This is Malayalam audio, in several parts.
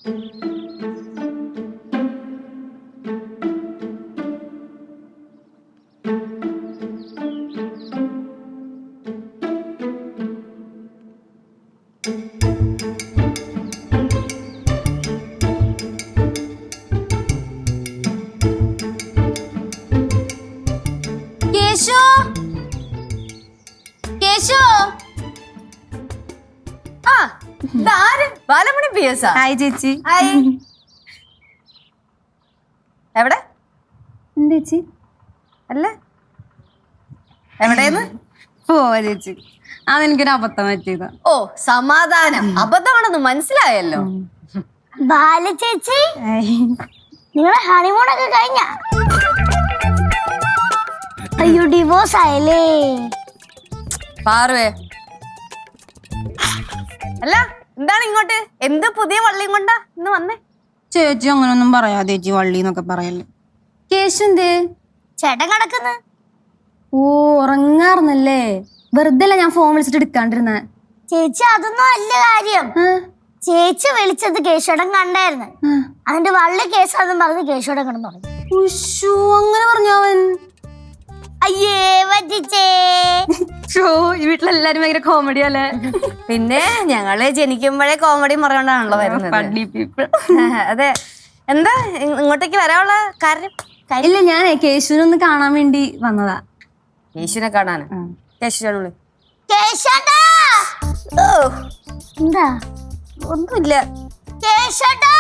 കേശു കേശു ആ ബാലമണി പിയസാ. ഹായ് ചേച്ചി. ഹായ്. എവിടെ ചേച്ചി അല്ല എവിടെന്ന് പോവാ ചേച്ചി, അതെനിക്കൊരു അബദ്ധം പറ്റിയതാ. ഓ സമാധാനം, അബദ്ധമാണെന്ന് മനസ്സിലായല്ലോ. ബാല ചേച്ചി, നിങ്ങളെ ഹണിമൂണൊക്കെ കഴിഞ്ഞ? അയ്യോ, ഡിവോഴ്സ് ആയല്ലേ? പാറുവേ അല്ല, എന്താണ് ഇങ്ങോട്ട്? എന്ത് പുതിയ വള്ളിയും കൊണ്ടാ ഇന്ന് വന്നേ? ചേച്ചി അങ്ങനൊന്നും പറയാതെ ചേച്ചി, വള്ളി എന്നൊക്കെ പറയല്ലേ. കേശു എന്തേ? ചേട്ടൻ കിടക്കുന്നു. ഓ, ഉറങ്ങാറുന്നല്ലേ? വെറുതെ അല്ല ഞാൻ ഫോൺ വിളിച്ചിട്ട് എടുക്കാണ്ടിരുന്ന. ചേച്ചി അതൊന്നും അല്ല കാര്യം. ചേച്ചി വിളിച്ചത് കേശോടൻ കണ്ടായിരുന്നു. അതിന്റെ വള്ളി കേസാന്നും പറഞ്ഞ് കേശോടൻ കിടന്നു തുടങ്ങി. അങ്ങനെ പറഞ്ഞു അവൻ. അയ്യേ പറ്റിച്ചേ. ഈ വീട്ടിലെല്ലാരും ഭയങ്കര കോമഡി അല്ലേ? പിന്നെ ഞങ്ങള് ജനിക്കുമ്പോഴേ കോമഡി പറഞ്ഞോണ്ടാണല്ലോ വരുന്നത്. അതെ. എന്താ ഇങ്ങോട്ടേക്ക് വരാനുള്ള കാര്യം? ഇല്ല, ഞാൻ കേശുവിനൊന്ന് കാണാൻ വേണ്ടി വന്നതാ. കേശുവിനെ കാണാന്? കേശുവിനുള്ളു. കേശോട്ടാ. എന്താ? ഒന്നുമില്ല. കേശോട്ടാ,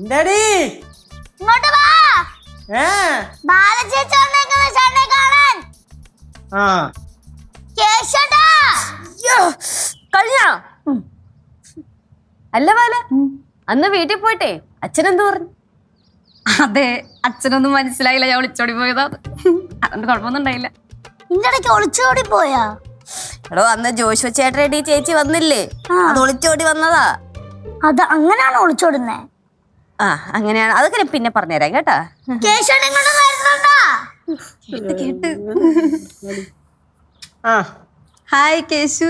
എന്താടി? ഇങ്ങോട്ട് വാ. ബാല ചേച്ചി വന്നേക്കുന്ന ചേട്ടനെ കാണാൻ. കേശോട്ടാ. കഴിഞ്ഞ അല്ല ബാല, അന്ന് വീട്ടിൽ പോയിട്ടേ അച്ഛനെന്ത് പറഞ്ഞു? അതെ, അച്ഛനൊന്നും മനസ്സിലായില്ല, ഞാൻ ഒളിച്ചോടി പോയതാ. അതുകൊണ്ട് കുഴപ്പമൊന്നും ഉണ്ടായില്ല. നിന്റെ ഇടയ്ക്ക് ഒളിച്ചോടി പോയാ? എടോ, അന്ന് ജോഷു ചേട്ടൻ്റെ ചേച്ചി വന്നില്ലേ, അത് ഒളിച്ചോടി വന്നതാ. അത് അങ്ങനെയാണ് ഒളിച്ചോടുന്നേ? ആ അങ്ങനെയാണ്. അതൊക്കെ ഞാൻ പിന്നെ പറഞ്ഞുതരാം കേട്ടാ. കേശോട്ടൻ ഇങ്ങോട്ട് വരുന്നുണ്ടാ? കേട്ട്. ആ, ഹായ് കേശു.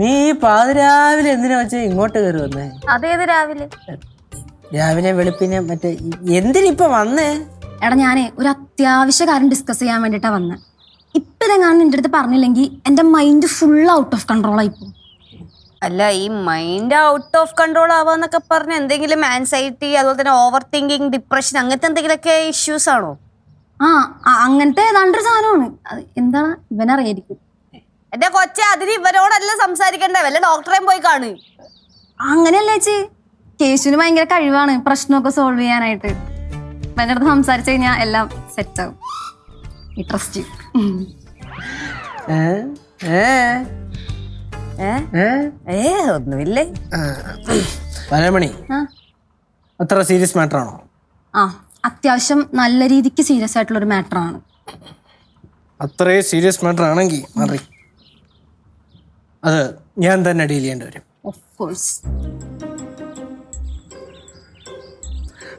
നീ പാതിരാവിലെ എന്തിനാ വെച്ചാ ഇങ്ങോട്ട് കയറി വന്നേ? അതേത് രാവിലെ? രാവിലെ വെളുപ്പിനെ മറ്റേ എന്തിനിപ്പ വന്നേ? എടാ, ഞാനേ ഒരു അത്യാവശ്യ കാര്യം ഡിസ്കസ് ചെയ്യാൻ വേണ്ടിട്ടാ വന്നെ. ഇപ്പൊ ഇതെങ്ങാനും നിന്റെ അടുത്ത് പറഞ്ഞില്ലെങ്കിൽ എന്റെ mind full out of control ആയിപ്പോ. അല്ല, ഈ മൈൻഡ് ഔട്ട് ഓഫ് കൺട്രോൾ ആവാന്നൊക്കെ പറഞ്ഞ എന്തെങ്കിലും ആൻസൈറ്റി, അതുപോലെ തന്നെ ഓവർ തിങ്കിങ്, ഡിപ്രഷൻ, അങ്ങനത്തെ എന്തെങ്കിലുമൊക്കെ ഇഷ്യൂസ് ആണോ? അങ്ങനത്തെ ഏതാണ്ടൊരു സാധനമാണ്. എന്താണ് ഇവനറിയായിരിക്കും. എന്റെ കൊച്ചെ, അതിന് ഇവരോടല്ല സംസാരിക്കണ്ടേ, വല്ല ഡോക്ടറേയും പോയി കാണു. അങ്ങനെയല്ലേ ചേച്ചി, കേശുവിന് ഭയങ്കര കഴിവാണ് പ്രശ്നമൊക്കെ സോൾവ് ചെയ്യാനായിട്ട്. എന്റെ അടുത്ത് സംസാരിച്ചു കഴിഞ്ഞാൽ എല്ലാം സെറ്റ് ആവും. ട്രസ്റ്റ്. ഒന്നുമില്ലേ. പരമണി, അത്ര സീരിയസ് മാറ്റർ ആണോ? അത്യാവശ്യം നല്ല രീതിക്ക് സീരിയസ് ആയിട്ടുള്ള ഒരു മാറ്റർ ആണ്. അത്രേ സീരിയസ് മാറ്റർ ആണെങ്കിൽ മാറി അത് ഞാൻ തന്നെ ഡീൽ ചെയ്യേണ്ടി വരും. Of course.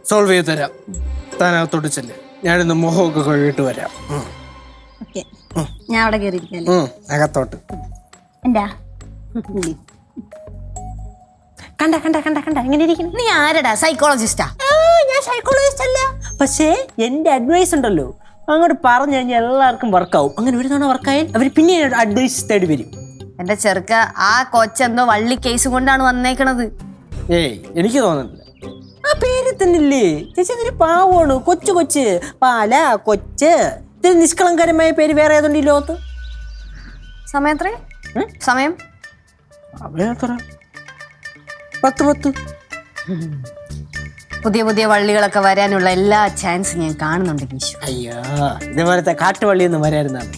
സോൾവ് ചെയ്ത് തരാം. താനകത്തോട്ട് ചെല്ല്, ഞാനിന്ന് മുഖമൊക്കെ കഴുകിട്ട് വരാം. ഞാൻ അവിടെ കയറിയിരിക്കല്ലേ? അകത്തോട്ട്. എന്താ കണ്ട കണ്ട കണ്ട കണ്ട എങ്ങനെ ഇരിക്കുന്നു? നീ ആരടാ? സൈക്കോളജിസ്റ്റാ? ഞാൻ സൈക്കോളജിസ്റ്റ് അല്ല, പക്ഷേ എന്റെ അഡ്വൈസ് ഉണ്ടല്ലോ, അങ്ങോട്ട് പറഞ്ഞു കഴിഞ്ഞാൽ എല്ലാവർക്കും വർക്കാവും. അങ്ങനെ ഒരു തവണ വർക്കായാൽ അവർ പിന്നെ അഡ്വൈസ് തേടി വരും. എന്റെ ചെറുക്ക, ആ കൊച്ചെന്തോ വള്ളി കേസ് കൊണ്ടാണ് വന്നേക്കണത്. ഏയ്, എനിക്ക് തോന്നുന്നില്ല. ആ പേര് തന്നെയല്ലേ ചേച്ചി, ഇതൊരു പാവമാണ്. കൊച്ചു കൊച്ച്, പാല കൊച്ച്. ഇതിൽ നിഷ്കളങ്കരമായ പേര് വേറെ ഏതുണ്ട് ഈ ലോകത്ത്? സമയം എത്ര? സമയം 10. പുതിയ പുതിയ വള്ളികളൊക്കെ വരാനുള്ള എല്ലാ ചാൻസും ഞാൻ കാണുന്നുണ്ട് കേശു. അയ്യോ, ഇതുപോലത്തെ കാട്ടുവള്ളിയൊന്നും വരായിരുന്നാണ്.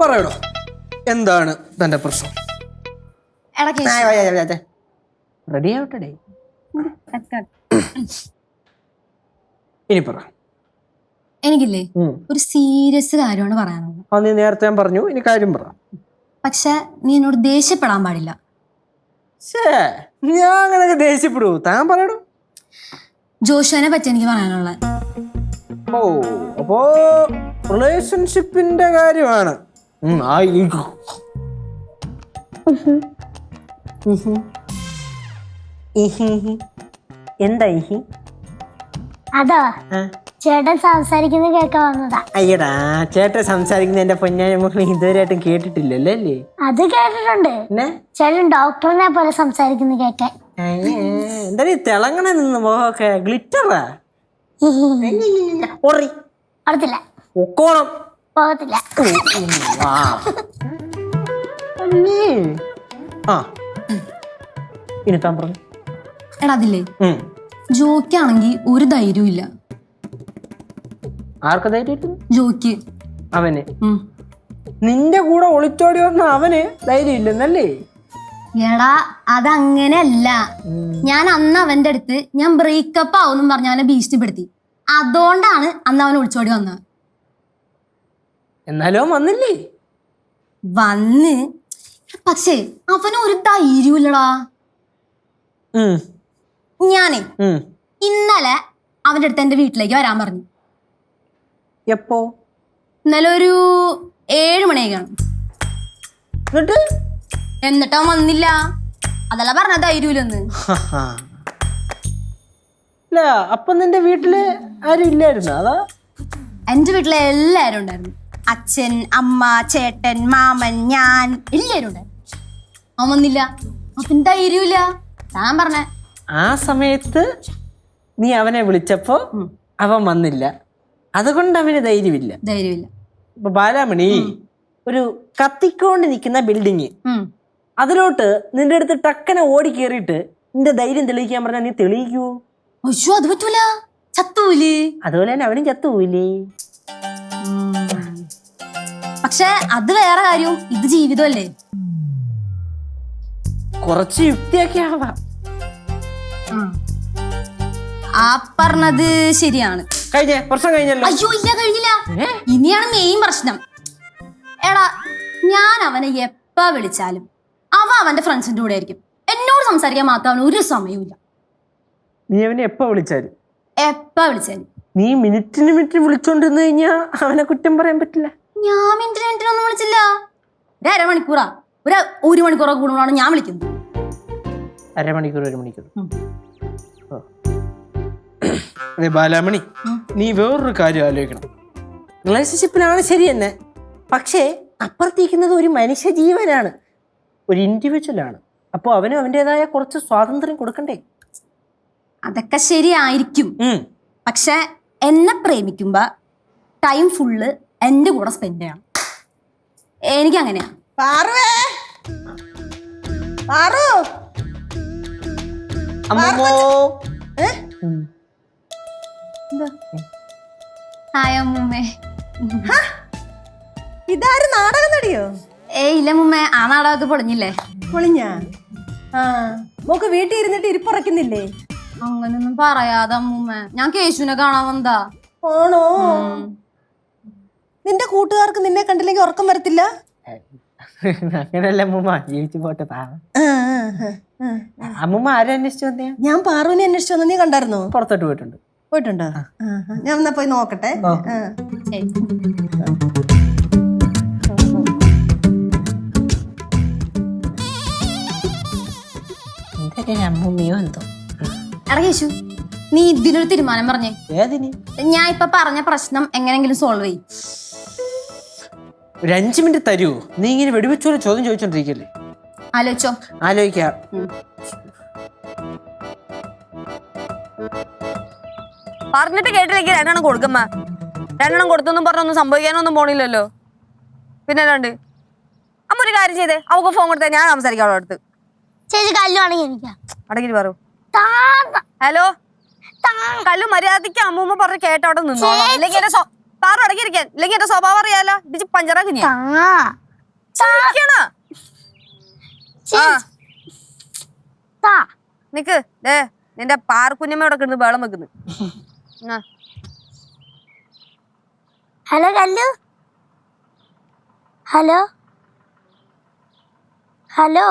പറയണോ, എന്താണ് തന്റെ പ്രശ്നം? റെഡി ആവട്ടെ. ഇനി പറ. എനിക്കില്ലേ ഒരു സീരിയസ് കാര്യമാണ് പറയാനുള്ളത്. നീ നേരത്തെ ഞാൻ പറഞ്ഞു, ഇനി കാര്യം പറ. പക്ഷെ നീ എന്നോട് ദേഷ്യപ്പെടാൻ പാടില്ല. ഞാൻ അങ്ങനെയൊക്കെ ദേഷ്യപ്പെടൂ? താൻ പറയണോ? ജോഷുവിനെ പറ്റി എനിക്ക് പറയാനുള്ളത്. ഓ അപ്പോ റിലേഷൻഷിപ്പിന്റെ കാര്യമാണ്. എന്താ അതാ ചേട്ടൻ സംസാരിക്കുന്നത് കേൾക്കാൻ വന്നതാ. അയ്യടാ, ചേട്ടൻ സംസാരിക്കുന്ന എന്റെ പൊന്നായ മക്കൾ ഇതുവരെയായിട്ടും കേട്ടിട്ടില്ലല്ലോ അല്ലേ? അത് കേട്ടിട്ടുണ്ട്. ചേട്ടൻ ഡോക്ടറിനെ പോലെ സംസാരിക്കുന്നത് കേൾക്കാൻ. എന്താ തിളങ്ങണ നിന്ന് മുഖമൊക്കെ ഗ്ലിറ്ററാ? ഓർത്തില്ല, ഒക്കോണം പോകത്തില്ല. ഇനി താൻ പറഞ്ഞു. എടാ അതില്ലേ, ജോക്കാണെങ്കിൽ ഒരു ധൈര്യവും ഇല്ല. ആർക്ക് ധൈര്യം? ജോക്ക്. അവന് നിന്റെ കൂടെ ഒളിച്ചോടി വന്ന അവന് ധൈര്യം ഇല്ലെന്നല്ലേ? എടാ അതങ്ങനെയല്ല. ഞാൻ അന്ന് അവന്റെ അടുത്ത് ഞാൻ ബ്രേക്കപ്പ് ആവുമെന്നും പറഞ്ഞ് അവനെ ഭീഷണിപ്പെടുത്തി. അതുകൊണ്ടാണ് അന്ന് അവൻ ഒളിച്ചോടി വന്നത്. എന്നാലും വന്നില്ലേ? വന്ന്, പക്ഷേ അവന് ഒരു ധൈര്യമില്ലടാ. ഞാനേ ഇന്നലെ അവന്റെ അടുത്ത് എന്റെ വീട്ടിലേക്ക് വരാൻ പറഞ്ഞു. എപ്പോ? ഇന്നലെ ഒരു 7 മണിയായി കാണും. എന്നിട്ട് അവൻ വന്നില്ല. അതല്ല പറഞ്ഞ ധൈര്യമില്ലെന്ന്. അപ്പൊ നിന്റെ വീട്ടില് ആരും ഇല്ലായിരുന്നു? അതാ എന്റെ വീട്ടിലെ എല്ലാരും ഉണ്ടായിരുന്നു. അച്ഛൻ, അമ്മ, ചേട്ടൻ, മാമൻ, ഞാൻ, എല്ലാരും ഉണ്ടായിരുന്നു. അവൻ വന്നില്ല. അവൻ ധൈര്യമില്ല. ഞാൻ പറഞ്ഞ ആ സമയത്ത് നീ അവനെ വിളിച്ചപ്പോ അവൻ വന്നില്ല, അതുകൊണ്ട് അവന് ധൈര്യമില്ല. ഇപ്പൊ ബാലാമണി, ഒരു കത്തിക്കൊണ്ട് നിൽക്കുന്ന ബിൽഡിങ്, അതിലോട്ട് നിന്റെ അടുത്ത് ടക്കനെ ഓടി കേറിയിട്ട് നിന്റെ ധൈര്യം തെളിയിക്കാൻ പറഞ്ഞാൽ നീ തെളിയിക്കൂ? അയ്യോ അത് പറ്റൂല, ചത്തൂലേ. അതുപോലെ തന്നെ അവനും ചത്തുപോയില്ലേ? പക്ഷെ അത് വേറെ കാര്യവും, ഇത് ജീവിതമല്ലേ. കുറച്ച് യുക്തിയൊക്കെ ആവാം. ആ പറഞ്ഞത് ശരിയാണ്. പ്രശ്നം കഴിഞ്ഞല്ലോ. അയ്യോ ഇല്ല, കഴിഞ്ഞില്ല. ഇനിയാണ് മെയിൻ പ്രശ്നം. എടാ, ഞാൻ അവനെ എപ്പ വിളിച്ചാലും അവന്റെ ഫ്രണ്ട്സിന്റെ കൂടെ ആയിരിക്കും. എന്നോട് സംസാരിക്കാൻ മാത്രം അവന് ഒരു സമയമില്ല. നീ അവനെ എപ്പ വിളിച്ചാലും നീ മിനിറ്റിന് വിളിച്ചോണ്ടിരുന്നു കഴിഞ്ഞാ അവനെ കുറ്റം പറയാൻ പറ്റില്ല. ഞാൻ മിനിറ്റിനൊന്നും വിളിച്ചില്ല. ഒരു അരമണിക്കൂറാ, ഒരു മണിക്കൂറൊക്കെ കൂടുമ്പോഴാണ് ഞാൻ വിളിക്കുന്നത്. അരമണിക്കൂർ, 1 മണിക്കൂർ. ബാലാമണി, നീ വേറൊരു കാര്യം ആലോചിക്കണം. റിലേഷൻഷിപ്പിലാണ് ശരി തന്നെ, പക്ഷേ അപ്പുറത്തേക്കുന്നത് ഒരു മനുഷ്യ ജീവനാണ്, ഒരു ഇൻഡിവിജ്വലാണ്. അപ്പോൾ അവനും അവൻ്റെതായ കുറച്ച് സ്വാതന്ത്ര്യം കൊടുക്കണ്ടേ? അതൊക്കെ ശരിയായിരിക്കും. പക്ഷെ എന്നെ പ്രേമിക്കുമ്പോ ടൈം ഫുള്ള് എന്റെ കൂടെ സ്പെൻഡ് ചെയ്യണം. എനിക്കങ്ങനെയാ. ഹായ് അമ്മൂമ്മേ. ഇതാര് നാടകം നടിയോ? ഇല്ല മുമ്മേ, ആ നാടകമൊക്കെ പൊളിഞ്ഞില്ലേ? പൊളിഞ്ഞാ? മോക്ക് വീട്ടിൽ ഇരുന്നിട്ട് ഇരിപ്പുറയ്ക്കുന്നില്ലേ? അങ്ങനൊന്നും പറയാതെ അമ്മൂമ്മേ, ഞാൻ കേശുവിനെ കാണാൻ വന്നതാ. ആണോ? നിന്റെ കൂട്ടുകാർക്ക് നിന്നെ കണ്ടില്ലെങ്കിൽ ഉറക്കം വരത്തില്ല? അങ്ങനല്ല അമ്മൂമ്മ, ജീവിച്ചു പോട്ടെ. അമ്മൂമ്മ ആരെ അന്വേഷിച്ചു വന്നേ? ഞാൻ പാറുവിനെ അന്വേഷിച്ചു വന്ന. നീ കണ്ടായിരുന്നോ? പുറത്തോട്ട് പോയിട്ടുണ്ടോ? ഞാൻ എന്നാ പോയി നോക്കട്ടെ. അമ്മൂമ്മയോ എന്തോ. എടാ കേശു, നീ ഇതിനൊരു തീരുമാനം പറഞ്ഞേ. ഏതിന്? ഞാൻ ഇപ്പൊ പറഞ്ഞ പ്രശ്നം എങ്ങനെങ്കിലും സോൾവ് ചെയ്യും. ഒരു 5 മിനിറ്റ് തരൂ. നീ ഇങ്ങനെ വെടിവെച്ചോലെ ചോദ്യം ചോദിച്ചോണ്ടിരിക്കല്ലേ? ആലോചിക്കാം. പറഞ്ഞിട്ട് കേട്ടില്ലെങ്കിൽ 2 എണ്ണം കൊടുക്കമ്മ. 2 എണ്ണം കൊടുത്തൊന്നും പറഞ്ഞൊന്നും സംഭവിക്കാനൊന്നും പോണില്ലല്ലോ. പിന്നെ രണ്ട് അമ്മ ഒരു കാര്യം ചെയ്തേ, അവക്ക് ഫോൺ കൊടുത്തേ, ഞാൻ സംസാരിക്കാം അവളുടെ അടുത്ത്. ചേച്ചി കല്ലുവാണെങ്കിൽ എനിക്കാ അടങ്ങിട്ട് പറയൂ. ഹലോ കല്ലു, മര്യാദക്ക് അമ്മൂമ്മ പറഞ്ഞ് കേട്ട അവിടെ നിന്നോളാം. ഇല്ലെങ്കിൽ എന്റെ താറ് അടങ്ങിയിരിക്കാൻ, ഇല്ലെങ്കിൽ എന്റെ സ്വഭാവം അറിയാലോ. ഇത് പഞ്ചറാക്കി നിക്ക്. നിന്റെ പാർക്കുഞ്ഞമ്മയോടെ കിടന്ന് വെള്ളം വെക്കുന്നു. ഹലോ കല്ലു. ഹലോ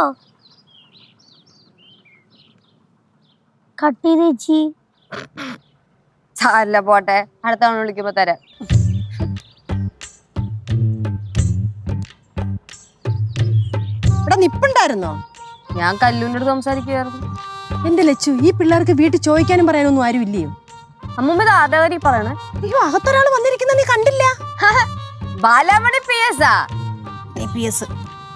കട്ട് ചെയ്ത് ചേച്ചി. അല്ല പോട്ടെ, അടുത്ത തവണ വിളിക്കുമ്പോ തരാം. ഇവിടെ നിപ്പുണ്ടായിരുന്നോ? ഞാൻ കല്ലൂന്റെ അടുത്ത് സംസാരിക്കുകയായിരുന്നു. എന്റെ ലച്ചു, ഈ പിള്ളേർക്ക് വീട്ടിൽ ചോദിക്കാനും പറയാനൊന്നും ആരും ഇല്ലയോ? അമ്മൂമ്മ ഇത് ആദാവരി പറയണേ. അയ്യോ, അകത്തൊരാൾ വന്നിരിക്കുന്ന നീ കണ്ടില്ല? ബാലാമണി PS ആ?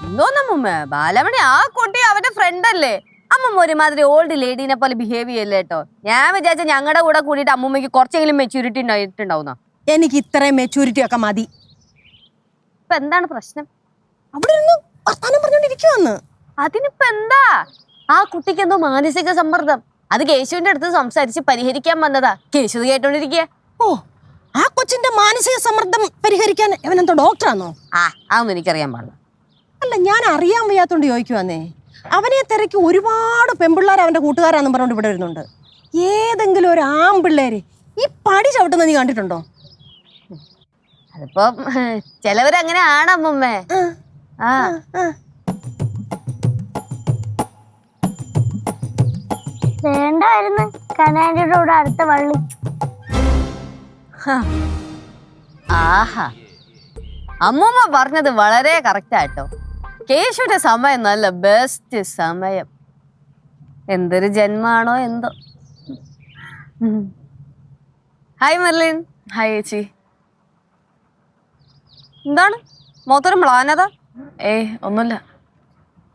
എന്തോന്നമ്മൂമ്മ ബാലാമണി? ആ കുട്ടി അവന്റെ ഫ്രണ്ട് അല്ലേ? അമ്മൂമ്മ ഒരുമാതിരി ഓൾഡ് ലേഡീനെ പോലെ ബിഹേവ് ചെയ്യല്ലേ കേട്ടോ. ഞാൻ വിചാരിച്ച ഞങ്ങളുടെ കൂടെ കൂടിയിട്ട് അമ്മൂമ്മക്ക് കുറച്ചെങ്കിലും മെച്യൂരിറ്റി ഉണ്ടായിട്ടുണ്ടാവുന്ന. എനിക്ക് ഇത്രയും മെച്ചൂരിറ്റി ഒക്കെ മതി. ഇപ്പൊ എന്താണ് പ്രശ്നം? അവിടെ ഇരുന്ന് വർത്താനം പറഞ്ഞോണ്ടിരിക്കുവന്ന്. അതിനിപ്പോ എന്താ? ആ കുട്ടിക്ക് എന്തോ മാനസിക സമ്മർദ്ദം. അത് കേശുവിന്റെ അടുത്ത് സംസാരിച്ച് പരിഹരിക്കാൻ വന്നതാ. കേശു കേട്ടോണ്ടിരിക്കുക. ഓ, ആ കൊച്ചിന്റെ മാനസിക സമ്മർദ്ദം പരിഹരിക്കാൻ അവനെന്തോ ഡോക്ടറാണോ? അതൊന്നും എനിക്കറിയാൻ പാടില്ല. അല്ല, ഞാൻ അറിയാൻ വയ്യാത്തോണ്ട് ചോദിക്കുവന്നേ. അവനെ തിരക്കി ഒരുപാട് പെൺപിള്ളേർ അവന്റെ കൂട്ടുകാരാന്നും പറഞ്ഞോണ്ട് ഇവിടെ വരുന്നുണ്ട്. ഏതെങ്കിലും ഒരു ആൺപിള്ളേര് ഈ പടി ചവിട്ടുന്ന നീ കണ്ടിട്ടുണ്ടോ? അതിപ്പോ ചിലവരങ്ങനെ ആണ് അമ്മൂമ്മേ. ആ വേണ്ടായിരുന്നു കനാൻഡിയുടെ കൂടെ അടുത്ത വള്ളി. ആഹാ, അമ്മൂമ്മ പറഞ്ഞത് വളരെ കറക്റ്റ് ആട്ടോ. കേശുവിന്റെ സമയം നല്ല ബെസ്റ്റ് സമയം. എന്തൊരു ജന്മാണോ എന്തോ. Hi Merlin. ഹായ് ചേച്ചി. എന്താണ് മൊത്തം പ്ലാനത? ഒന്നുമില്ല.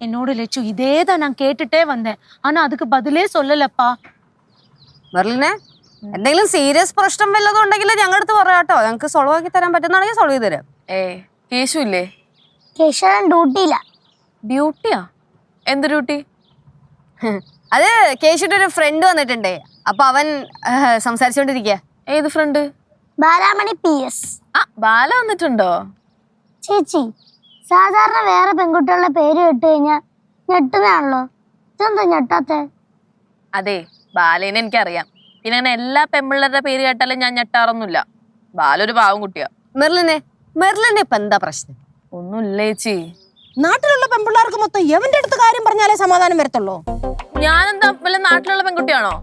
என்னோட லட்சு இதேதான் நான் கேட்டுட்டே வந்தேன். ஆனா அதுக்கு பதிலே சொல்லலப்பா. മെർലിനെ, എന്തെങ്കിലും സീരിയസ് പ്രശ്നം വല്ലതും ഉണ്ടെങ്കിൽ ഞങ്ങളുടെ അടുത്ത് പറയാട്ടോ. ഞങ്ങൾക്ക് സോൾവ് ആക്കി തരാൻ പറ്റുന്നാണെങ്കിൽ സോൾവ് ചെയ്ത് തരാം. കേശു ഇല്ലേ? കേശവൻ ഡ്യൂട്ടിയില്ല. ഡ്യൂട്ടിയാ? എന്ത് ഡ്യൂട്ടി? അത് കേശുവിന്റെ ഒരു ഫ്രണ്ട് വന്നിട്ടുണ്ടേ. അപ്പൊ അവൻ സംസാരിച്ചോണ്ടിരിക്കുക. ഏത് ഫ്രണ്ട്? ബാലാമണി PS. ബാല വന്നിട്ടുണ്ടോ? ചേച്ചി, സാധാരണ വേറെ പെൺകുട്ടികളുടെ പേര് കേട്ട് കഴിഞ്ഞാൽ ഞെട്ടുന്നതാണല്ലോ. ഇതെന്താ ഞെട്ടാത്തെ? അതെ, ബാലേനെ എനിക്കറിയാം. പിന്നെ അങ്ങനെ എല്ലാ പെമ്പിള്ളേരുടെ പേര് കേട്ടാലും ഞാൻ ഞെട്ടാറൊന്നുമില്ല. ബാലൊരു പാവം കുട്ടിയാ. മെർലിന്റെ ഇപ്പൊ എന്താ പ്രശ്നം? ഒന്നുമില്ല ചേച്ചി. നാട്ടിലുള്ള പെൺപിള്ളേർക്ക് മൊത്തം എവന്റെ അടുത്ത് കാര്യം പറഞ്ഞാലേ സമാധാനം വരത്തുള്ളൂ. ഞാനെന്താ വല്ല നാട്ടിലുള്ള പെൺകുട്ടിയാണോ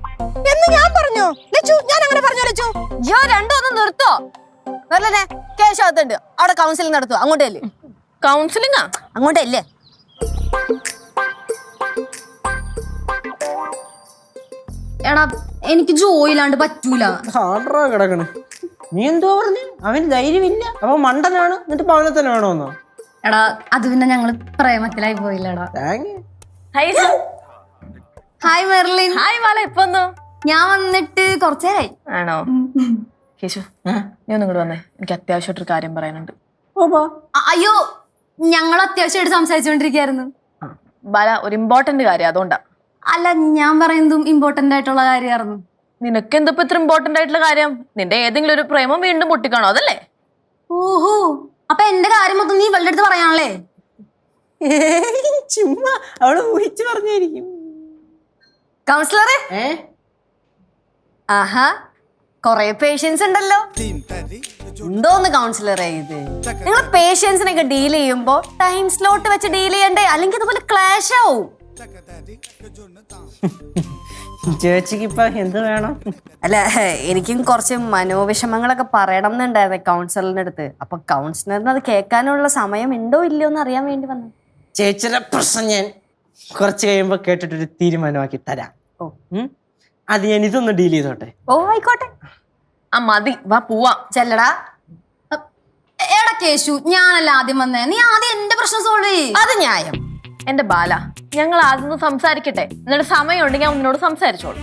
എന്ന് ഞാൻ പറഞ്ഞോ ലച്ചു? ഞാൻ അങ്ങനെ പറഞ്ഞോ ലച്ചു? ജോ രണ്ടും ഒന്ന് നിർത്തോ? മെർലിനെ, കേശു അകത്തുണ്ട്. അവിടെ കൗൺസിലിംഗ് നടത്തുക. അങ്ങോട്ടല്ലേ? കൗൺസിലിംഗാ? അങ്ങോട്ടല്ലേ? എടാ, എനിക്ക് ജോയിലാണ്ട് പറ്റൂല. ഹാർഡറാ കിടക്കണ്. നീ എന്തോ പറഞ്ഞു? അവന് ധൈര്യമില്ല, അപ്പൊ മണ്ടനാണ്, എന്നിട്ട് പവനെ തന്നെ വേണോന്നോ? എടാ, അത് പിന്നെ ഞങ്ങള് പ്രേമത്തിലായി പോയില്ലടാ. Hi Merlin. ഹായ് ബാല, ഇപ്പൊ വന്നോ? ഞാൻ വന്നിട്ട് കുറച്ചേരായി. ആണോ? കേശു, നീ ഒന്നും കൂടെ വന്നേ. എനിക്ക് അത്യാവശ്യമായിട്ടൊരു കാര്യം പറയാനുണ്ട്. അയ്യോ, ഞങ്ങൾ അത്യാവശ്യമായിട്ട് സംസാരിച്ചുകൊണ്ടിരിക്കുകയായിരുന്നു. ബാല, ഒരു ഇമ്പോർട്ടന്റ് കാര്യം, അതുകൊണ്ടാ. അല്ല, ഞാൻ പറയുന്നതും ഇമ്പോർട്ടന്റ് ആയിട്ടുള്ള കാര്യമായിരുന്നു. നിനക്ക് എന്തപ്പോ ഇത്ര ഇമ്പോർട്ടന്റ് ആയിട്ടുള്ള കാര്യം? നിന്റെ ഏതെങ്കിലും ഒരു പ്രേമം വീണ്ടും പൊട്ടിക്കാണോ? അതല്ലേ? ഓഹോ, അപ്പൊ എന്റെ കാര്യം മൊത്തം നീ ഇവളുടെ അടുത്ത് പറയാണല്ലേ? ചുമ്മാ അവള് ഊഹിച്ചു പറഞ്ഞായിരിക്കും. കൗൺസിലറെ, ആഹാ, കൊറേ പേഷ്യൻസ് ഉണ്ടല്ലോ. എന്തോന്ന് കൗൺസിലറെ ഇത്? നിങ്ങൾ പേഷ്യൻസിനൊക്കെ ഡീൽ ചെയ്യുമ്പോ ടൈം സ്ലോട്ട് വെച്ച് ഡീൽ ചെയ്യണ്ടേ? അല്ലെങ്കിൽ അതുപോലെ ക്ലാഷ് ആവും. ചേച്ചിക്ക് ഇപ്പൊ എന്ത് വേണം? അല്ല, എനിക്കും കുറച്ച് മനോവിഷമങ്ങളൊക്കെ പറയണം എന്നുണ്ടായിരുന്നു കൗൺസിലറിന്റെ അടുത്ത്. അപ്പൊ കൗൺസിലറിന് അത് കേൾക്കാനുള്ള സമയം ഉണ്ടോ ഇല്ലയോ എന്ന് അറിയാൻ വേണ്ടി വന്നു. ചേച്ചിയുടെ പ്രശ്നം ഞാൻ കുറച്ച് കഴിയുമ്പോ കേട്ടിട്ടൊരു തീരുമാനമാക്കി തരാം. അത് ഞാൻ ഇതൊന്ന് ഡീൽ ചെയ്തോട്ടെ. ഓ, ആയിക്കോട്ടെ. മതി, വാ പോവാ. ചെല്ലടാ. എടാ കേശു, ഞാനല്ല ആദ്യം വന്നേ. നീ ആദ്യം എന്റെ പ്രശ്നം സോൾവ് ചെയ്യ്. അത് ന്യായം. എന്റെ ബാല, ഞങ്ങൾ ആദ്യം സംസാരിക്കട്ടെ. എന്നിട്ട് സമയമുണ്ടെങ്കിൽ ഞാൻ നിന്നോട് സംസാരിച്ചോളൂ.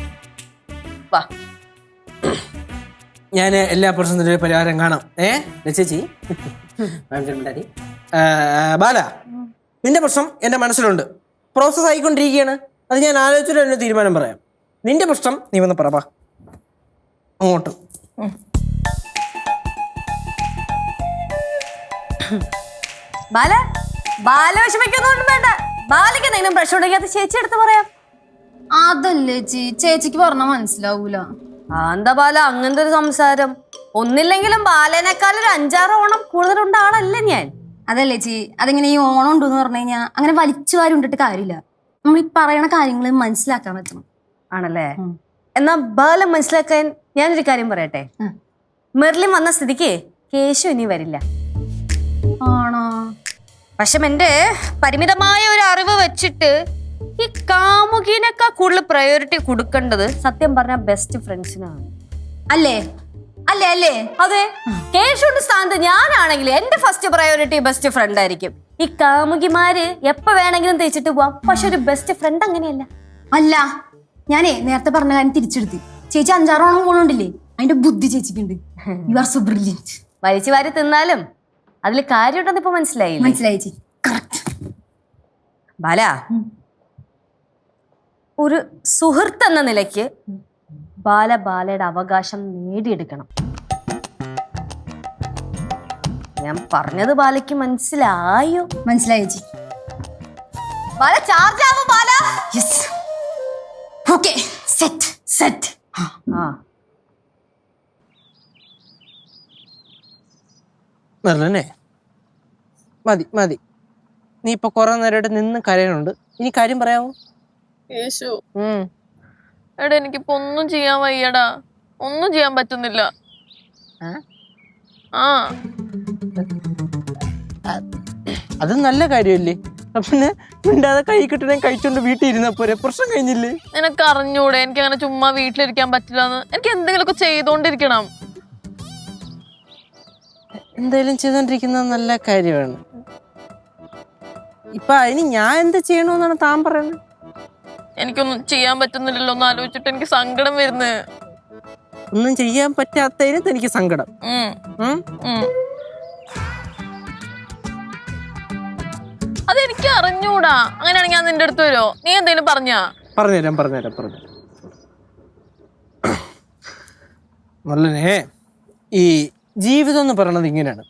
വാ. ഞാൻ എല്ലാ പ്രശ്നത്തിനും പരിഹാരം കാണാം. ചേച്ചി ബാല, നിന്റെ പ്രശ്നം എന്റെ മനസ്സിലുണ്ട്, പ്രോസസ് ആയിക്കൊണ്ടിരിക്കുകയാണ്. അത് ഞാൻ ആലോചിച്ചിട്ട് എന്നെ തീരുമാനം പറയാം. നിന്റെ പ്രശ്നം നീ വന്ന് പറ. അങ്ങോട്ട് ബാല വിഷമിക്കൊന്നും വേണ്ട. ബാലയ്ക്ക് എന്തെങ്കിലും പ്രശ്നം ഉണ്ടെങ്കിൽ അത് ചേച്ചി എടുത്ത് പറയാം. അതല്ലേ ചേച്ചിക്ക് പറഞ്ഞാൽ മനസ്സിലാവൂല. എന്താ ബാല അങ്ങനത്തെ ഒരു സംസാരം? ഒന്നില്ലെങ്കിലും ബാലേനേക്കാൾ ഒരു 5-6 ഓണം കൂടുതലുണ്ട ആളല്ലേ ഞാൻ. അതല്ലേ അതിങ്ങനെ ഈ ഓണം ഉണ്ടെന്ന് പറഞ്ഞു കഴിഞ്ഞാൽ അങ്ങനെ വലിച്ചു വാരി ഉണ്ടിട്ട് കാര്യമില്ല. നമ്മൾ ഈ പറയണ കാര്യങ്ങൾ മനസ്സിലാക്കാൻ പറ്റണം. ആണല്ലേ? എന്നാ ബാല മനസ്സിലാക്കാൻ ഞാനൊരു കാര്യം പറയട്ടെ, മെർലിൻ വന്ന സ്ഥിതിക്ക് കേശു ഇനി വരില്ല. ആണോ? പക്ഷെ എന്റെ പരിമിതമായ ഒരു അറിവ് വെച്ചിട്ട് ഈ കാമുകിനൊക്കെ കൂടുതൽ പ്രയോറിറ്റി കൊടുക്കേണ്ടത് സത്യം പറഞ്ഞ ബെസ്റ്റ് ഫ്രണ്ട്സിനാണ്. അല്ലേ അല്ലേ അല്ലേ? അതെ, കേശുവിന്റെ സ്ഥാനത്ത് ഞാനാണെങ്കിൽ എന്റെ ഫസ്റ്റ് പ്രയോറിറ്റി ബെസ്റ്റ് ഫ്രണ്ട് ആയിരിക്കും. ഈ കാമുകിമാര് എപ്പോ വേണമെങ്കിലും തേച്ചിട്ട് പോവാം, പക്ഷെ ഒരു ബെസ്റ്റ് ഫ്രണ്ട് അങ്ങനെയല്ല. അല്ല, ഞാനേ നേരത്തെ പറഞ്ഞ കാര്യം തിരിച്ചെടുത്ത്. ചേച്ചി 5-6 പോണുണ്ടില്ലേ, അതിന്റെ ബുദ്ധി ചേച്ചിക്കുണ്ട്. You are so brilliant. വലിച്ചു വാരി തിന്നാലും അതിൽ കാര്യമുണ്ടെന്ന് ഇപ്പൊ മനസ്സിലായി. മനസ്സിലായി ചേച്ചി. കറക്റ്റ്. ബാല, ഒരു സുഹൃത്ത് എന്ന നിലയ്ക്ക് ബാലയുടെ അവകാശം നേടിയെടുക്കണം. ഞാൻ പറഞ്ഞത് ബാലയ്ക്ക് മനസ്സിലായോ? മനസ്സിലായി ചേച്ചി. ബാല ചാർജ് ആവും Bala. Yes. Okay, set set. മെർലിനെ, മതി മതി. നീ ഇപ്പൊ കുറെ നേരമായിട്ട് നിന്ന് കരയണുണ്ട്. ഇനി കാര്യം പറയാവോ? യേശു, എടാ എനിക്കിപ്പോ ഒന്നും ചെയ്യാൻ വയ്യടാ, ഒന്നും ചെയ്യാൻ പറ്റുന്നില്ല. ആ, അത് നല്ല കാര്യമല്ലേ? പിന്നെ മിണ്ടാതെ കൈ കിട്ടണേ കഴിച്ചോണ്ട് വീട്ടിൽ ഇരുന്നപ്പോരെ, പ്രശ്നം കഴിഞ്ഞില്ലേ? നിനക്ക് അറിഞ്ഞൂടെ എനിക്ക് അങ്ങനെ ചുമ്മാ വീട്ടിലിരിക്കാൻ പറ്റില്ലെന്ന്? എനിക്ക് എന്തെങ്കിലുമൊക്കെ ചെയ്തോണ്ടിരിക്കണം. എന്തായാലും ചെയ്തോണ്ടിരിക്കുന്നത് നല്ല കാര്യമാണ്. ഇപ്പൊ അതിന് ഞാൻ എന്താ ചെയ്യണമെന്നാണ് താൻ പറയുന്നത്? എനിക്കൊന്നും ചെയ്യാൻ പറ്റുന്നില്ലല്ലോ എന്ന് ആലോചിച്ചിട്ട് എനിക്ക് സങ്കടം വരുന്നു. ഒന്നും ചെയ്യാൻ പറ്റാത്തതിന് എനിക്ക് സങ്കടം. അതെനിക്ക് അറിഞ്ഞൂടാ. അങ്ങനെയാണെങ്കിൽ ഞാൻ നിന്റെ അടുത്ത് വരുമോ? നീ എന്തെങ്കിലും പറഞ്ഞുതരാം. നല്ലനെ, ഈ ജീവിതം എന്ന് പറയണത് ഇങ്ങനെയാണ്.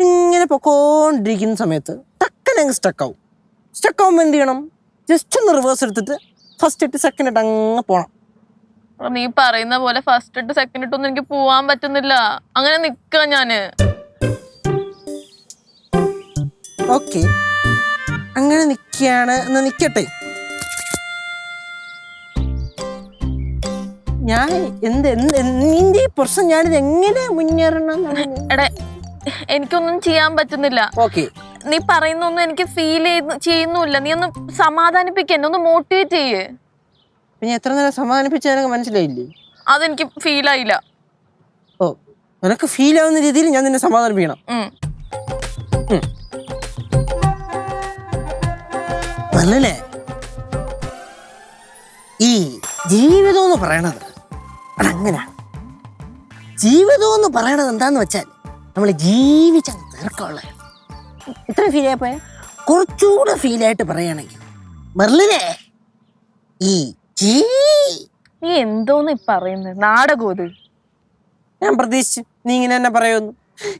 ഇങ്ങനെ പൊക്കോണ്ടിരിക്കുന്ന സമയത്ത് ടക്കനങ്ങ് സ്റ്റക്കാവും എന്ത് ചെയ്യണം? ജസ്റ്റ് ഒന്ന് റിവേഴ്സ് എടുത്തിട്ട് ഫസ്റ്റ് ഇട്ട് സെക്കൻഡ് ഇട്ട് അങ്ങ് പോണം. നീ പറയുന്ന പോലെ ഫസ്റ്റ് ഇട്ട് സെക്കൻഡ് ഇട്ടൊന്നും എനിക്ക് പോവാൻ പറ്റുന്നില്ല. അങ്ങനെ നിക്ക ഞാന്. ഓക്കെ, അങ്ങനെ നിൽക്കുകയാണ്. എന്നാ നിക്കട്ടെ. ഞാൻ നിന്റെ ഈ പ്രശ്നം ഞാനിത് എങ്ങനെ മുന്നേറണം? എടാ, എനിക്കൊന്നും ചെയ്യാൻ പറ്റുന്നില്ല. ഓക്കെ, നീ പറയുന്നൊന്നും എനിക്ക് ഫീൽ ചെയ്യുന്നില്ല. നീ ഒന്ന് സമാധാനിപ്പിക്ക, എന്നെ ഒന്ന് മോട്ടിവേറ്റ് ചെയ്യേ. പിന്നെ എത്ര നേരം സമാധാനിപ്പിച്ച എനിക്ക് മനസ്സിലായില്ലേ? അതെനിക്ക് ഫീൽ ആയില്ല. ഓ, നിനക്ക് ഫീൽ ആവുന്ന രീതിയിൽ ഞാൻ നിന്നെ സമാധാനിപ്പിക്കണം. നല്ലല്ലേ? ഈ ജീവിതം എന്ന് പറയണത് അതങ്ങനെ. ജീവിതം എന്ന് പറയണത് എന്താന്ന് വെച്ചാൽ നമ്മൾ ജീവിച്ച തീർക്കമുള്ള ഇത്രയും ഫീൽ ആയപ്പോയ കുറച്ചുകൂടെ ഫീലായിട്ട് പറയുകയാണെങ്കിൽ മെർലിനെ, ഈ നീ എന്തോന്ന് പറയുന്നത്? നാടകോത്. ഞാൻ പ്രതീക്ഷിച്ചു നീ ഇങ്ങനെ തന്നെ പറയുന്നു.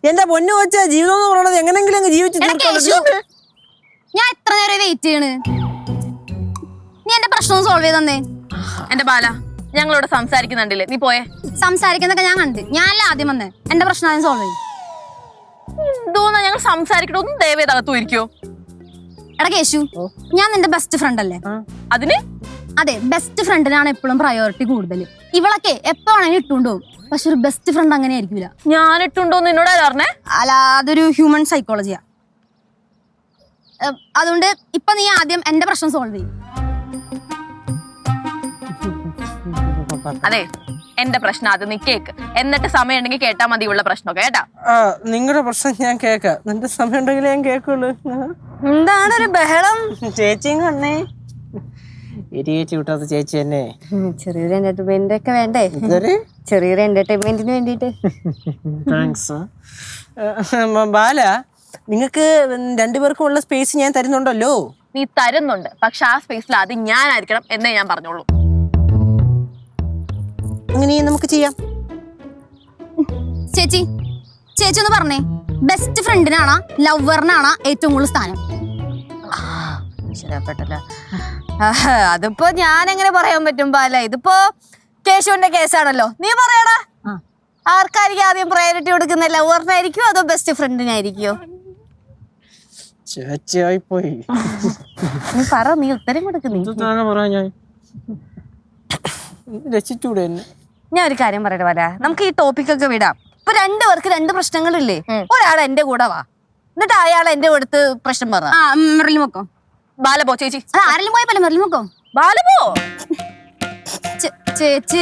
എന്റെ പൊന്നു വെച്ച ജീവിതം എന്ന് പറയണത് എങ്ങനെങ്കിലും അങ്ങ് ജീവിച്ചു. ഞാൻ എത്ര നേരം വെയിറ്റ് ചെയ്യണ്? നീ എന്റെ പ്രശ്നം സോൾവ് ചെയ്ത് തന്നെ. എന്റെ ബാല, ഞങ്ങളോട് സംസാരിക്കുന്നുണ്ടില്ലേ? നീ പോയേ. സംസാരിക്കുന്നൊക്കെ ഞാൻ കണ്ട്. ഞാനല്ല ആദ്യം വന്നേ. എന്റെ പ്രശ്നം ആദ്യം സോൾവ് ചെയ്യും. എന്തോന്നാ ഞങ്ങൾ സംസാരിക്കണോ? ഒന്നും ദയവേത് അകത്തു ഇരിക്കോ? എടാ കേശു, ഞാൻ നിന്റെ ബെസ്റ്റ് ഫ്രണ്ട് അല്ലേ? അതിന് അതെ, ബെസ്റ്റ് ഫ്രണ്ടിനാണ് എപ്പോഴും പ്രയോറിറ്റി കൂടുതൽ. ഇവളൊക്കെ എപ്പോ വേണമെങ്കിലും ഇട്ടുകൊണ്ടുപോകും. പക്ഷെ ഒരു ബെസ്റ്റ് ഫ്രണ്ട് അങ്ങനെ ആയിരിക്കൂല. ഞാൻ ഇട്ടുണ്ടോന്ന് എന്നോട് പറഞ്ഞേ? അല്ല, അതൊരു ഹ്യൂമൻ സൈക്കോളജിയാ. അതുകൊണ്ട് ഇപ്പൊ നീ ആദ്യം എന്റെ പ്രശ്നം സോൾവ് ചെയ്യും. അതെ, എന്റെ പ്രശ്നം ആദ്യം നീ കേക്ക്, എന്നിട്ട് സമയം ഉണ്ടെങ്കിൽ കേട്ടാ മതി ഉള്ള പ്രശ്നമൊക്കെ. കേട്ടാ? നിങ്ങളുടെ പ്രശ്നം ഞാൻ കേക്കാം. നിന്റെ സമയം ഉണ്ടെങ്കിൽ ഞാൻ കേക്കുള്ളൂ. എന്താണ് ഒരു ബഹളം? ചേച്ചിയും കണ്ണേ, ചേച്ചി വിട്ടാത്ത ചേച്ചി തന്നെ. ചെറിയൊരു എന്റർടൈൻമെന്റ് ഒക്കെ വേണ്ടേ? ചെറിയൊരു എന്റർടൈൻമെന്റിന് വേണ്ടിട്ട്. താങ്ക്സ്. ബാല, നിങ്ങൾക്ക് രണ്ടുപേർക്കും ഉള്ള സ്പേസ് ഞാൻ തരുന്നുണ്ടല്ലോ. നീ തരുന്നുണ്ട്, പക്ഷെ ആ സ്പേസിൽ ആദ്യം ഞാനായിരിക്കണം എന്നേ ഞാൻ പറഞ്ഞോളൂ. അങ്ങനെ നമുക്ക് ചെയ്യാം. ചേച്ചി ഒന്ന് പറഞ്ഞേ, ബെസ്റ്റ് ഫ്രണ്ടിനാണോ ലവറിനാണോ ഏറ്റവും കൂടുതൽ സ്ഥാനം? ശരിപ്പെട്ടല്ലോ. അതിപ്പോ ഞാൻ എങ്ങനെ പറയാൻ പറ്റും ബാല? ഇതിപ്പോ കേശുവിന്റെ കേസാണല്ലോ. നീ പറയടാ, ആർക്കായിരിക്കും ആദ്യം പ്രയോറിറ്റി കൊടുക്കുന്ന? ലവറിനായിരിക്കോ അതോ ബെസ്റ്റ് ഫ്രണ്ടിനായിരിക്കോ? ചേച്ചിയായി പോയി. നീ പറ, നീ ഉത്തരം കൊടുക്കുന്നേ. ഞാൻ രക്ഷിച്ചൂടെ എന്നെ? ഞാൻ ഒരു കാര്യം പറയട്ടെ വരാ, നമുക്ക് ഈ ടോപ്പിക്കൊക്കെ വിടാം. ഇപ്പൊ രണ്ടുപേർക്ക് രണ്ട് പ്രശ്നങ്ങളില്ലേ, ഒരാൾ എന്റെ കൂടെ വാ, എന്നിട്ട് അയാൾ എന്റെ അടുത്ത് പ്രശ്നം പറ. മെറിലും വെക്കോ? ബാല പോ ചേച്ചി. ആരെങ്കിലും പോയപ്പോ മെറിലും വെക്കോ? ബാല പോ. ചേച്ചി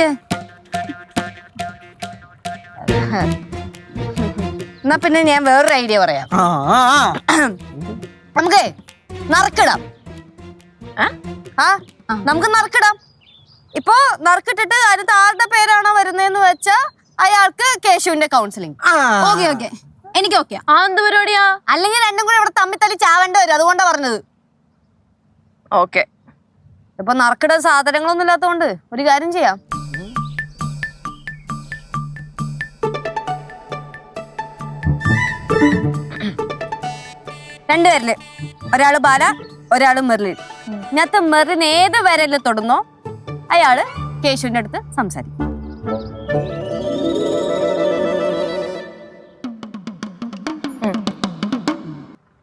എന്നാ പിന്നെ ഞാൻ വേറൊരു ഐഡിയ പറയാം. നമുക്ക് നറുക്കിടാം. നമുക്ക് നറുക്കിടാം. ഇപ്പൊ നറുക്കിട്ടിട്ട് അതിന് ആരുടെ പേരാണോ വരുന്നതെന്ന് വെച്ചാ അയാൾക്ക് കേശുവിന്റെ കൗൺസിലിംഗ്. ഓക്കെ ഓക്കെ, എനിക്ക് ഓക്കെ. ആ എന്ത് പരിപാടിയാ? അല്ലെങ്കിൽ രണ്ടും കൂടെ ഇവിടെ തമ്മിൽ തല്ലി ചാവേണ്ടി വരും, അതുകൊണ്ടാ പറഞ്ഞത്. ഓക്കെ. ഇപ്പൊ നറുക്കിട സാധനങ്ങളൊന്നും ഇല്ലാത്തതുകൊണ്ട് ഒരു കാര്യം ചെയ്യാം. രണ്ടുപേരില് ഒരാള് ബാല, ഒരാള് മെർലിൻ. ഇതിനകത്ത് മെർലിൻ ഏത് വരല് തൊടുന്നോ അയാള് കേശുവിന്റെ അടുത്ത് സംസാരിക്കും.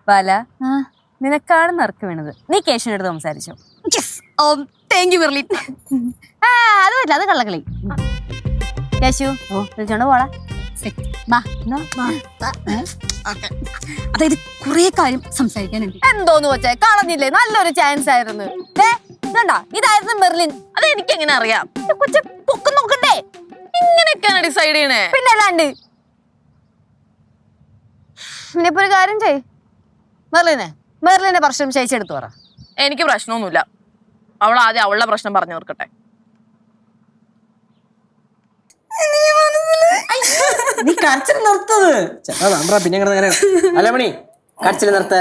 ബാല, നിനക്കാണ് നറുക്ക് വീണത്, നീ കേശുവിന്റെ അടുത്ത് സംസാരിച്ചു. Thank you Merlin. അത് പറ്റില്ല, അത് കള്ളക്കളി. കേശു വിളിച്ചോണ്ട് പോടാ. അതായത് കുറെ കാര്യം സംസാരിക്കാനുണ്ട്. എന്തോന്ന് വെച്ചേ, കളഞ്ഞില്ലേ, നല്ലൊരു ചാൻസ് ആയിരുന്നു. ഇതായിരുന്നു മെർലിൻ. അത് എനിക്ക് എങ്ങനെ അറിയാം? കൊച്ചു പൊക്കം നോക്കണ്ടേ, ഇങ്ങനെയൊക്കെയാണ് ഡിസൈഡ് ചെയ്യണേ. പിന്നെ അല്ലാണ്ട്. ഇനിയിപ്പോ ഒരു കാര്യം ചെയ്, മെർലിന്റെ പ്രശ്നം ചേച്ചെടുത്ത് പറ. എനിക്ക് പ്രശ്നമൊന്നുമില്ല, അവൾ ആദ്യം അവളുടെ പ്രശ്നം പറഞ്ഞു തീർക്കട്ടെ. നീ കരച്ചിൽ നിർത്തത്. പിന്നെ അല്ല മണി, കരച്ചിൽ നിർത്ത.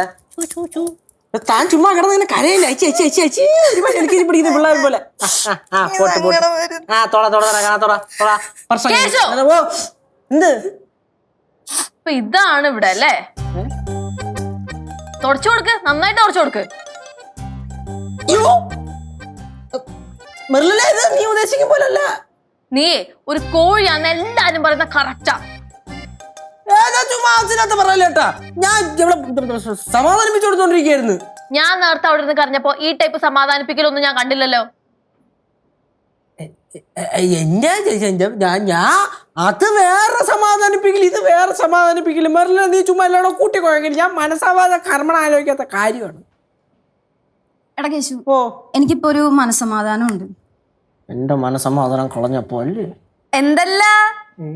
താൻ ചുമ്മാ കിടന്ന് കരയില്ല. എനിക്ക് പിടിക്കുന്ന പിള്ളേർ പോലെ. എന്ത് ഇപ്പൊ ഇതാണ് ഇവിടെ അല്ലേ? തുടച്ചു കൊടുക്ക്, നന്നായിട്ട് തുടച്ചു കൊടുക്ക്. നീ ഉദ്ദേശിക്കും പോലല്ല. നീ ഒരു കോഴിയാന്ന് എല്ലാരും പറയുന്ന കറക്റ്റാ. പറയല്ലേട്ടാ, ഞാൻ ഇവിടെ സമാധാനിപ്പിച്ചു കൊടുത്തോണ്ടിരിക്കുന്നു. ഞാൻ നേരത്തെ അവിടെ നിന്ന് കരഞ്ഞപ്പോ ഈ ടൈപ്പ് സമാധാനിപ്പിക്കലൊന്നും ഞാൻ കണ്ടില്ലല്ലോ. ഞാൻ അത് വേറെ സമാധാനിപ്പിക്കൽ, ഇത് വേറെ സമാധാനിപ്പിക്കല്. മെറില നീ ചുമ്മാ എല്ലാടോ കൂട്ടിക്കോയെങ്കിൽ ഞാൻ മനസ്സാവാതെ കർമ്മണ ആലോചിക്കാത്ത കാര്യമാണ്. എടാ കേശു, ഓ എനിക്കിപ്പോ ഒരു മനസ്സമാധാനം ഉണ്ട്. എന്റെ മനസ്സമാധാനം കളഞ്ഞപ്പോ അല്ലേ? എന്തല്ല,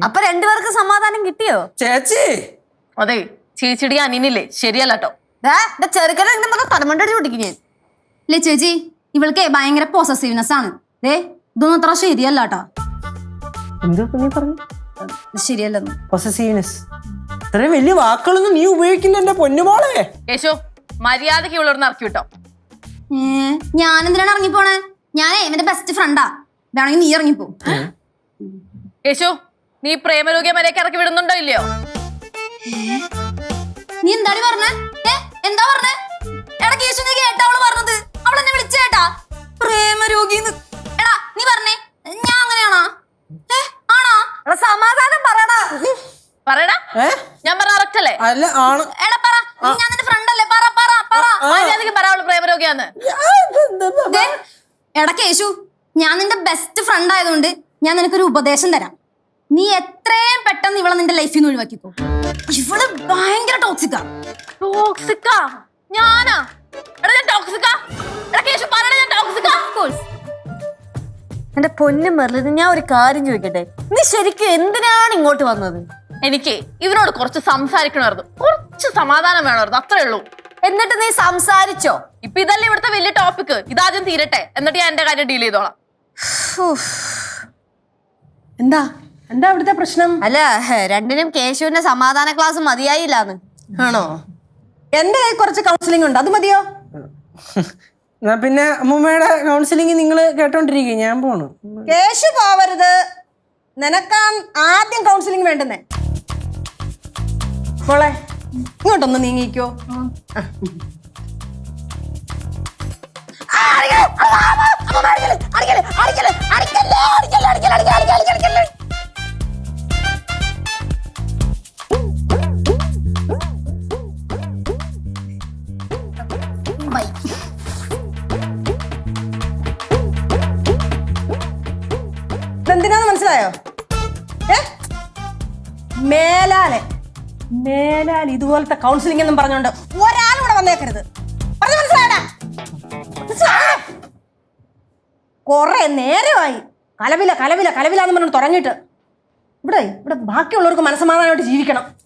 അപ്പൊ രണ്ടുപേർക്ക് സമാധാനം കിട്ടിയോ? ചേച്ചി അതെ, ചേച്ചിയുടെ അനിയനില്ലേ ശരിയല്ല കേട്ടോ. ചെറുക്കനെ തലമണ്ടടി പൊട്ടിക്കും ഞാൻ. അല്ലേ ചേച്ചി, ഇവൾക്ക് ഭയങ്കര പോസസീവ്നെസ് ആണ്. ഇതൊന്നും അത്ര ശരിയല്ല കേട്ടാ. എന്തോ നീ പറഞ്ഞു? ശരിയല്ലെന്ന്. പൊസസീവ്നെസ് ഇത്രയും വലിയ വാക്കുകളൊന്നും നീ ഉപയോഗിക്കില്ല എന്റെ പൊന്നുമോളെ. യേശു, മര്യാദക്ക് ഇവളോട് ഇറക്കി വിട്ടോ. ഞാൻ എന്തിനാണ് ഇറങ്ങിപ്പോണേ? ഞാനേ ഇവന്റെ ബെസ്റ്റ് ഫ്രണ്ടാ, വേണമെങ്കിൽ നീ ഇറങ്ങിപ്പോ. യേശു, നീ പ്രേമരോഗ്യമരേക്ക് ഇറക്കി വിടുന്നുണ്ടോ ഇല്ലയോ? നീ എന്താണ് പറഞ്ഞേ? എന്താ പറഞ്ഞേ? എടാ കേശു, നീ കേട്ടാ അവള് പറഞ്ഞത്? അവൾ എന്നെ വിളിച്ചേട്ടാ പ്രേമരോഗിന്ന്. എടാ നീ പറഞ്ഞേ, ഞാൻ അങ്ങനെയാണോ? ആണോ? സമാധാനം പറയണ പറയടാ, ഞാൻ പറഞ്ഞ കറക്റ്റ് അല്ലേ? അല്ല ആണ്. എടാ പറ, ഞാൻ നിന്റെ ഫ്രണ്ട് അല്ലേ? പറ പറ പറ. മര്യാദക്ക് പറ അവള് പ്രേമരോഗിയാന്ന്. എടാ കേശു, ഞാൻ നിന്റെ ബെസ്റ്റ് ഫ്രണ്ട് ആയതുകൊണ്ട് ഞാൻ നിനക്കൊരു ഉപദേശം തരാം. നീ എത്രയും പെട്ടെന്ന് ഇവളെ നിന്റെ ലൈഫിൽ നിന്ന് ഒഴിവാക്കിക്കോ. ഇവള് ഭയങ്കര ടോക്സിക്കാ. ടോക്സിക്കാ? ഞാനാ? എടാ ഞാൻ ടോക്സിക്കാ? എടാ കേശു പറയണ ഞാൻ ടോക്സിക്കാ? എന്റെ പൊന്നു മെർലിൻ, ഞാൻ ഒരു കാര്യം ചോദിക്കട്ടെ, നീ ശരിക്കും എന്തിനാണ് ഇങ്ങോട്ട് വന്നത്? എനിക്ക് ഇവരോട് കുറച്ച് സംസാരിക്കണമായിരുന്നു, കുറച്ച് സമാധാനം വേണമായിരുന്നു, അത്രേ ഉള്ളൂ. എന്നിട്ട് നീ സംസാരിച്ചോ? ഇപ്പൊ ഇതല്ലേ ഇവിടുത്തെ വലിയ ടോപ്പിക്, ഇതാദ്യം തീരട്ടെ, എന്നിട്ട് ഞാൻ എന്റെ കാര്യം ഡീൽ ചെയ്തോളാം. എന്താ എന്താ അവിടുത്തെ പ്രശ്നം? അല്ല, രണ്ടിനും കേശുവിന്റെ സമാധാന ക്ലാസ് മതിയായില്ലാന്ന്. ആണോ? എന്റെ കയ്യിൽ കുറച്ച് കൗൺസിലിംഗ് ഉണ്ട്, അത് മതിയോ? എന്നാ പിന്നെ അമ്മൂമ്മയുടെ കൗൺസിലിംഗ് നിങ്ങൾ കേട്ടോണ്ടിരിക്കും, ഞാൻ പോണു. കേശു പോവരുത്, നിനക്കാൻ ആദ്യം കൗൺസിലിംഗ് വേണ്ടുന്നേ. മോളെ ഇങ്ങോട്ടൊന്ന് നീങ്ങിക്കോ. ഇതെന്തിനാന്ന് മനസ്സിലായോ? മേലാൽ ഇതുപോലത്തെ കൗൺസിലിംഗ് എന്നും പറഞ്ഞോണ്ട് ഒരാളും ഇവിടെ വന്നേക്കരുത്. പറഞ്ഞു മനസ്സിലായടാ? കൊറേ നേരമായി കലവില എന്ന് പറഞ്ഞു തുടങ്ങിയിട്ട്. ഇവിടെ ബാക്കിയുള്ളവർക്ക് മനസ്സമാധാനമായിട്ട് ജീവിക്കണം.